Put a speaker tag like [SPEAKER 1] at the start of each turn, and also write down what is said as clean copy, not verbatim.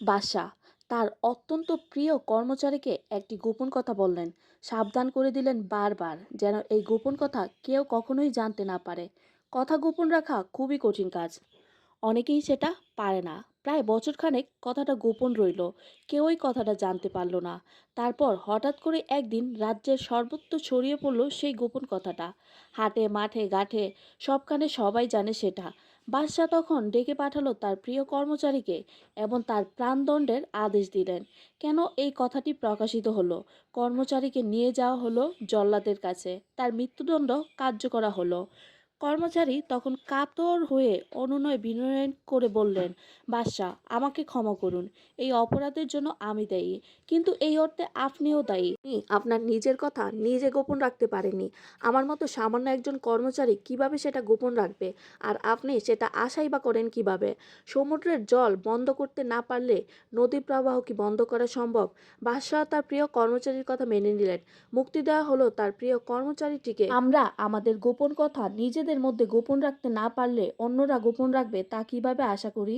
[SPEAKER 1] বাদশাহ তার অত্যন্ত প্রিয় কর্মচারীকে একটি গোপন কথা বললেন। সাবধান করে দিলেন বারবার যেন এই গোপন কথা কেউ কখনোই জানতে না পারে। কথা গোপন রাখা খুবই কঠিন কাজ, অনেকেই সেটা পারে না। প্রায় বছরখানেক কথাটা গোপন রইল, কেউই কথাটা জানতে পারল না। তারপর হঠাৎ করে একদিন রাজ্যের সর্বত্র ছড়িয়ে পড়ল সেই গোপন কথাটা। হাটে মাঠে ঘাটে সবখানে সবাই জানে সেটা। বাদশাহ তখন ডেকে পাঠালো তার প্রিয় কর্মচারীকে এবং তার প্রাণদণ্ডের আদেশ দিলেন। কেন এই কথাটি প্রকাশিত হলো? কর্মচারীকে নিয়ে যাওয়া হলো জল্লাদের কাছে, তার মৃত্যুদণ্ড কার্যকরা হলো। কর্মচারী তখন কাতর হয়ে অনুনয় বিনয় করে বললেন, বাদশাহ আমাকে ক্ষমা করুন, এই অপরাধের জন্য আমি দায়ী, কিন্তু এই অর্থে আপনিও দায়ী। আপনি আপনার নিজের কথা নিজে গোপন রাখতে পারেননি। আমার মতো সামান্য একজন কর্মচারী কিভাবে সেটা গোপন রাখবে? আর আপনি সেটা আশাই বা করেন কিভাবে? সমুদ্রের জল বন্ধ করতে না পারলে নদী প্রবাহ কি বন্ধ করা সম্ভব? বাদশাহ তার প্রিয় কর্মচারীর কথা মেনে নিলেন। মুক্তি দেওয়া হলো তার প্রিয় কর্মচারীটিকে। আমরা আমাদের গোপন কথা নিজেদের মধ্যে গোপন রাখতে না পারলে অন্যরা গোপন রাখবে তা কিভাবে আশা করি?